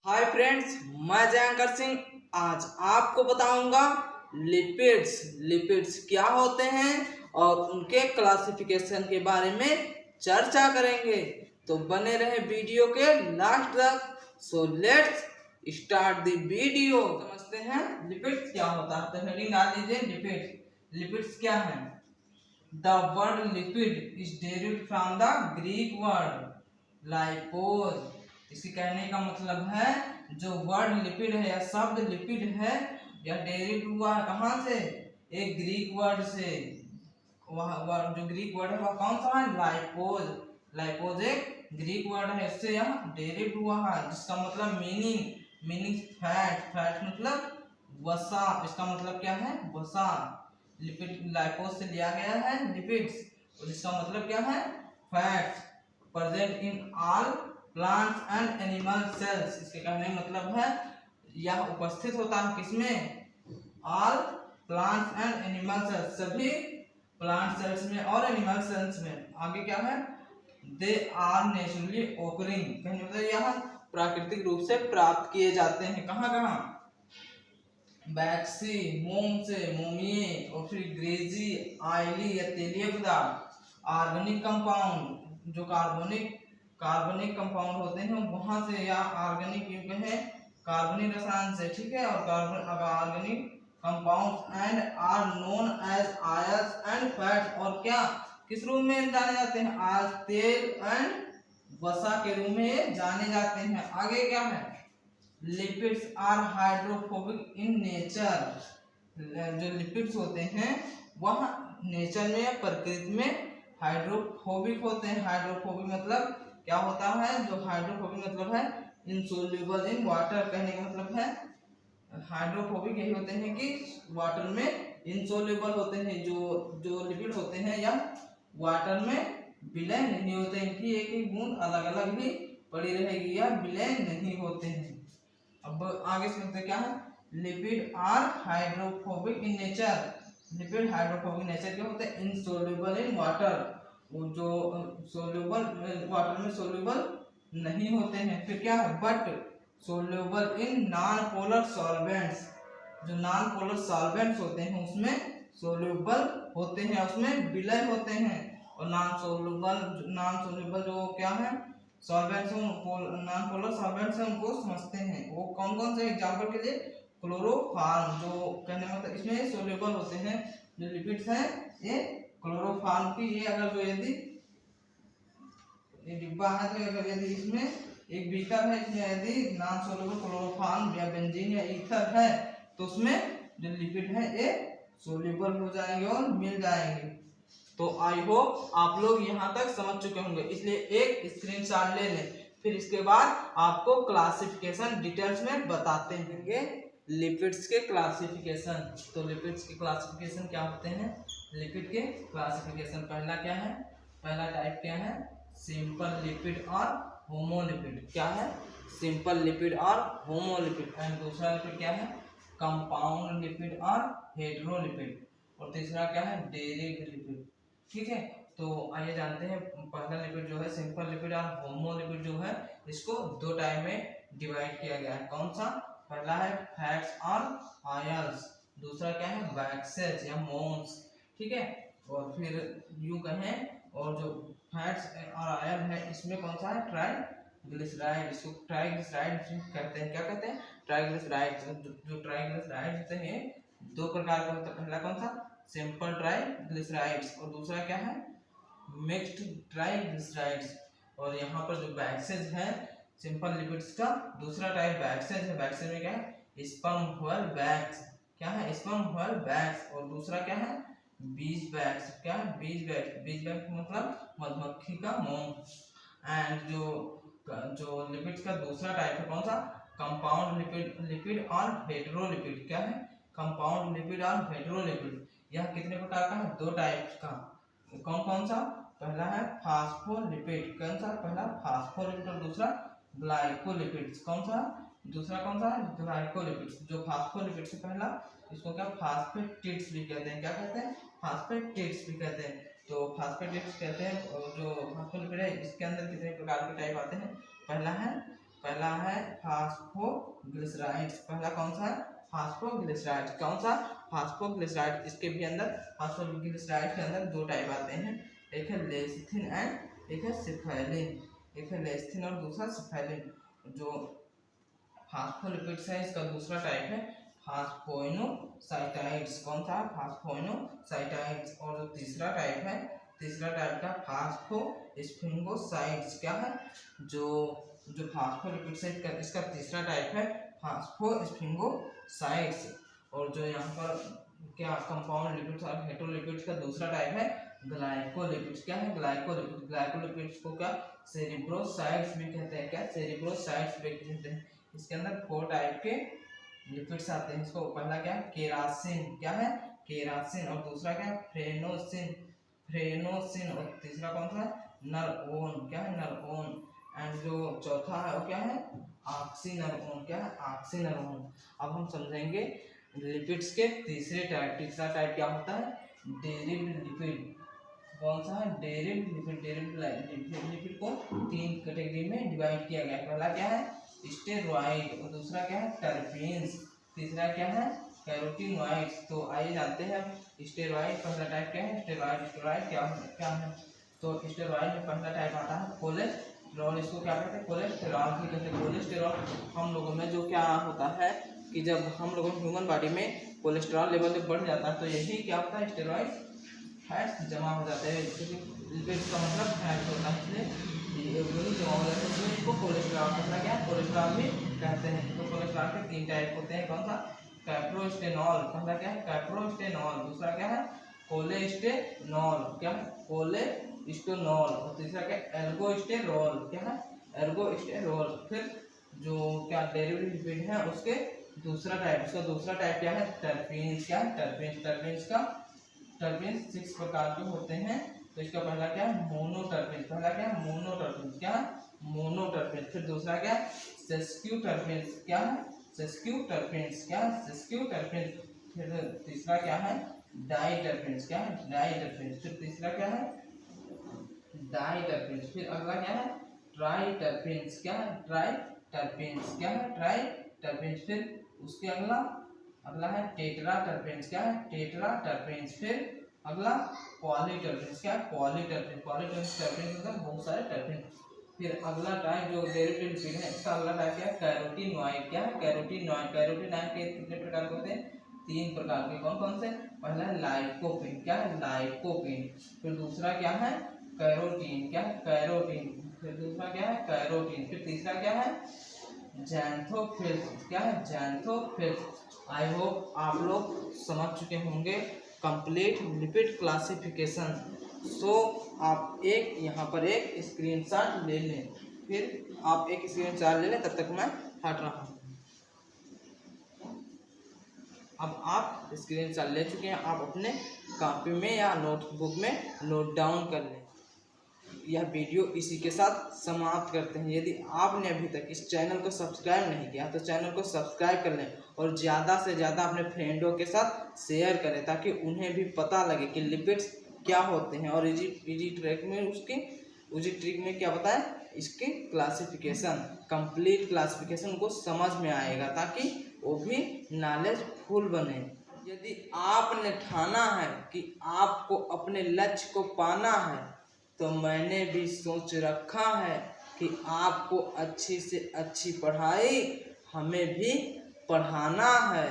Hi friends, मैं जयंकर सिंह आज आपको बताऊंगा लिपिड्स। लिपिड्स क्या होते हैं और उनके क्लासिफिकेशन के बारे में चर्चा करेंगे। तो बने रहे वीडियो के लास्ट तक। So let's start the video. समझते हैं लिपिड्स क्या होता है। तो हेडिंग डाल दीजिए लिपिड्स। लिपिड्स क्या है? The word lipid is derived from the Greek word lipos. इसके कहने का मतलब है जो वर्ड लिपिड है या शब्द लिपिड है यह डेरिव हुआ है कहाँ से? एक ग्रीक वर्ड से। वह जो ग्रीक वर्ड है वह कौन सा है? लाइपोज। लाइपोज एक ग्रीक वर्ड है, इससे यह डेरिव हुआ है, जिसका मतलब मीनिंग फैट। फैट मतलब वसा। इसका मतलब क्या है? वसा। लिपिड लाइपोज से लिया गया है लिपिड्स, और जिसका मतलब क्या है? Fats present in all plants and animal sales. इसके कहने का मतलब है यह उपस्थित होता है किसमें? All plants and animal cells, सभी प्लांट सेल्स में और एनिमल सेल्स में। आगे क्या है? They are naturally occurring. कहने मतलब यह प्राकृतिक रूप से प्राप्त किए जाते हैं। कहाँ कहाँ? बैक्सी, मोम से, मोमिये, और फिर ग्रेजी, आयली या तेलीय पदार्थ। ऑर्गेनिक कंपाउंड, जो कार्बनिक कंपाउंड होते हैं वहां से, या ऑर्गेनिक युक्त है कार्बनिक रसायन से, ठीक है। और carbon organic compound and are known as oils and fats. और क्या किस रूप में जाने जाते हैं? आज तेल एंड वसा के रूप में जाने जाते हैं। आगे क्या है? Lipids are hydrophobic in nature. जो लिपिड्स होते हैं वह नेचर में या प्रकृति में हाइड्रोफोबिक होते हैं। हाइड्रोफोबिक मतलब क्या होता है? जो हाइड्रोफोबिक मतलब है इनसोल्यूबल इन वाटर। कहने का मतलब है हाइड्रोफोबिक यही होते हैं कि वाटर में इनसोल्यूबल होते हैं। जो लिपिड होते हैं या वाटर में विलय नहीं होते। इनकी एक एक बूंद अलग अलग ही पड़ी रहेगी या विलय नहीं होते हैं। अब आगे सुनते क्या है? Lipid are hydrophobic in nature. Lipid hydrophobic nature के होते हैं इनसोल्यूबल इन वाटर। वो जो सोल्यूबल वाटर में सोल्यूबल नहीं होते हैं। फिर क्या है? But soluble in non polar solvents. जो नॉन पोलर सॉल्वेंट्स होते हैं उसमें सोल्यूबल होते हैं, उसमें विलय होते हैं। और नॉन सोल्यूबल जो क्या है सॉल्वेंट्स, नॉन पोलर सॉल्वेंट्स है, उनको समझते हैं। वो कौन कौन से? एग्जांपल के लिए क्लोरोफॉर्म, जो कहने का मतलब इसमें सोल्यूबल होते हैं। जो लिपिड्स हैं ये क्लोरोफॉर्म की, ये अगर जो यदि ये डिब्बा है तो अगर यदि इसमें एक बीकर है, इसमें यदि नॉन सोल्यूबल क्लोरोफॉर्म या बेंजीन या ईथर है तो उसमें जो लिपिड है ये सोल्यूबल हो जाएंगे और मिल जाएंगे। तो आई होप आप लोग यहाँ तक समझ चुके होंगे, इसलिए एक स्क्रीनशॉट ले लें। फिर इसके बाद आपको क्लासिफिकेशन डिटेल्स में बताते हैं लिपिड्स के क्लासिफिकेशन। तो लिपिड्स के क्लासिफिकेशन क्या होते हैं? लिपिड के क्लासिफिकेशन पहला क्या है? पहला टाइप क्या है? सिंपल लिपिड और होमोलिपिड। क्या है? सिंपल लिपिड और होमोलिपिड। एंड दूसरा लिपिड क्या है? कंपाउंड लिपिड और हेटेरोलिपिड। और तीसरा क्या है? डेरिव्ड लिपिड। ठीक है, तो आइए जानते हैं। पहला लिपिड जो है सिंपल लिपिड और होमोलिपिड जो है, इसको दो टाइप में डिवाइड किया गया है। कौन सा? पहला है फैट्स और आयल्स, दूसरा क्या है? वैक्सेस या मोम्स। ठीक है, और फिर यूं कहें, और जो फैट्स और आयल है इसमें कौन सा है? ट्राइग्लिसराइड। इसको ट्राइग्लिसराइड कहते हैं। क्या कहते हैं? ट्राइग्लिसराइड। जो ट्राइग्लिसराइड होते हैं दो प्रकार के होते हैं। पहला कौन सा? सिंपल ट्राइग्लिसराइड्स, और दूसरा क्या है? Mixed triglycerides. और यहाँ पर जो वैक्सेज है सिंपल लिपिड्स का दूसरा टाइप वैक्सेज है। वैक्सेज में क्या है? Sperm whale wax. क्या है? Sperm whale wax. और दूसरा क्या है? Bees wax. क्या है? Bees wax. बीज वैक्स मतलब मधुमक्खी का मोम। एंड जो लिपिड्स का दूसरा टाइप है कौन सा? कंपाउंड लिपिड और हेटेरोलिपिड। क्या है? कंपाउंड लिपिड और हेटेरोलिपिड। यह कितने प्रकार का है? दो टाइप का। कौन कौन सा? पहला है फास्फोलिपिड। कौन सा? पहला फास्फोलिपिड, और दूसरा ग्लाइकोलिपिड्स। कौन सा? दूसरा कौन सा है? ग्लाइकोलिपिड्स। जो फास्फोलिपिड से पहला, इसको क्या फास्फेटिड्स भी कहते हैं। क्या कहते हैं? फास्फेटिड्स भी कहते हैं। तो फास्फेटिड्स कहते हैं। और जो फास्फोलिपिड है इसके अंदर कितने प्रकार के टाइप आते हैं? पहला है पहला है फास्फोग्लिसराइड। पहला कौन सा है? फास्फोग्लिसराइड। कौन सा? फास्फोग्लिसराइड। इसके भी अंदर फास्फोग्लिसराइड के अंदर दो टाइप आते हैं, एक है लेसिथिन एंड एक है सिफेलिन। एक है लेसिथिन और दूसरा सिफेलिन। जो फास्फोलिपिड्स है इसका दूसरा टाइप है फास्फोइनोसाइटाइड्स। कौन सा? फास्फोइनोसाइटाइड्स। और जो तीसरा टाइप है, तीसरा टाइप का फास्फोस्फिंगोसाइड्स। क्या है? जो फास्फोलिपिड्स है इसका तीसरा टाइप है फास्फोस्फिंगोसाइड्स। और जो यहाँ पर क्या कंपाउंड लिपिड्स और हेटेरोलिपिड्स का दूसरा टाइप है ग्लाइकोलिपिड्स। क्या है? ग्लाइकोलिपिड्स। ग्लाइकोलिपिड्स को क्या सेरिब्रोसाइड्स भी कहते हैं। क्या? सेरिब्रोसाइड्स भी कहते हैं। इसके अंदर 4 टाइप के लिपिड्स आते हैं। इसको पहला क्या है? केरासिन। क्या है? केरासिन। और दूसरा क्या है? फ्रेनोसिन। फ्रेनोसिन। और तीसरा कौन सा है? नरओन। क्या है? नरओन। एंड जो चौथा है वो क्या है? ऑक्सीनरओन। क्या है? ऑक्सीनरओन। अब हम समझेंगे लिपिड्स के तीसरे टाइप। तीसरा टाइप क्या होता है? डेरिव्ड लिपिड। कौन सा है? डेरिव्ड लिपिड। डेरिव्ड लिपिड को 3 कैटेगरी में डिवाइड किया गया है। पहला क्या है? स्टेरॉइड। और दूसरा क्या है? टर्पीन्स। तीसरा क्या है? कैरोटीनॉइड्स। तो आइए जानते हैं स्टेरॉइड पहला टाइप क्या है। स्टेरॉइड क्या है? तो स्टेरॉइड में पहला टाइप आता है कोलेस्टेरॉल। इसको क्या कहते हैं? कोलेस्टेरॉल भी कहते हैं। कोलेस्टेरॉल हम लोगों में जो क्या होता है कि जब हम लोगों ह्यूमन बॉडी में कोलेस्ट्रॉल लेवल जब बढ़ जाता है तो यही क्या होता है? स्टेरॉइड फैट्स जमा हो जाते हैं। लिपिड्स का मतलब फैट्स होता है, इसलिए जमा हो जाते हैं इसको कोलेस्ट्रॉल कहना। क्या? कोलेस्ट्रॉल भी कहते हैं। तो कोलेस्ट्रॉल के 3 टाइप होते हैं। कौन सा? कैप्रोस्टेनॉल। पहला क्या है? कैप्रोस्टेनॉल। दूसरा क्या है? कोलेस्टेनॉल। क्या है? कोलेस्टेनॉल। और तीसरा क्या? एल्गोस्टेरॉल। क्या है? एल्गोस्टेरॉल। फिर जो क्या डेरिवेटिव लिपिड है उसके दूसरा टाइप, उसका दूसरा टाइप क्या है? टर्पीन्स। क्या है? टर्पीन्स 6 प्रकार के होते हैं। तो इसका पहला क्या है? मोनोटर्पीन। पहला क्या है? मोनोटर्पीन। क्या है? मोनोटर्पीन। फिर दूसरा क्या है? सेस्क्यूटर्पीन्स। क्या है? सेस्क्यूटर्पीन्स। क्या है? सेस्क्यूटर्पीन्स। फिर तीसरा क्या है? डाइटर्पीन्स। क्या है? डाइटर्पीन्स। फिर तीसरा क्या है? डाइटर्पीन्स। फिर अगला क्या है? ट्राइटर्पीन्स। क्या है? ट्राइटर्पीन्स। क्या है? ट्राइटर्पीन्स। फिर उसके अगला है टेट्राटर्पीन्स। क्या है? टेट्राटर्पीन्स। फिर अगला पॉलीटर्पीन्स। क्या है? पॉलीटर्पीन। पॉलीटर्पीन मतलब बहुत सारे टर्पीन। फिर अगला टाइप जो डेरिवेटिव लिपिड है इसका अगला टाइप क्या है? कैरोटीनॉइड। क्या है? कैरोटीनॉइड। कैरोटीनॉइड के कितने प्रकार के होते हैं? 3 प्रकार के। कौन कौन से? पहला है लाइकोपीन। क्या है? लाइकोपीन। फिर दूसरा क्या है? कैरोटीन। क्या है? कैरोटीन। फिर दूसरा क्या है? कैरोटीन। फिर तीसरा क्या है? ज़ैंथोफिल्स। क्या है? ज़ैंथोफिल्स। आई होप आप लोग समझ चुके होंगे कंप्लीट लिपिड क्लासिफिकेशन। सो आप यहाँ पर एक स्क्रीनशॉट ले लें। फिर आप एक स्क्रीनशॉट ले लें, तब तक मैं हट रहा हूँ। अब आप स्क्रीनशॉट ले चुके हैं, आप अपने कॉपी में या नोटबुक में नोट डाउन कर लें। यह वीडियो इसी के साथ समाप्त करते हैं। यदि आपने अभी तक इस चैनल को सब्सक्राइब नहीं किया तो चैनल को सब्सक्राइब कर लें और ज़्यादा से ज़्यादा अपने फ्रेंडों के साथ शेयर करें ताकि उन्हें भी पता लगे कि लिपिड्स क्या होते हैं। और इजी ट्रिक में क्या बताएं? इसकी क्लासिफिकेशन, कंप्लीट क्लासिफिकेशन को समझ में आएगा ताकि वो भी नॉलेजफुल बने। यदि आपने ठाना है कि आपको अपने लक्ष्य को पाना है तो मैंने भी सोच रखा है कि आपको अच्छी से अच्छी पढ़ाई हमें भी पढ़ाना है।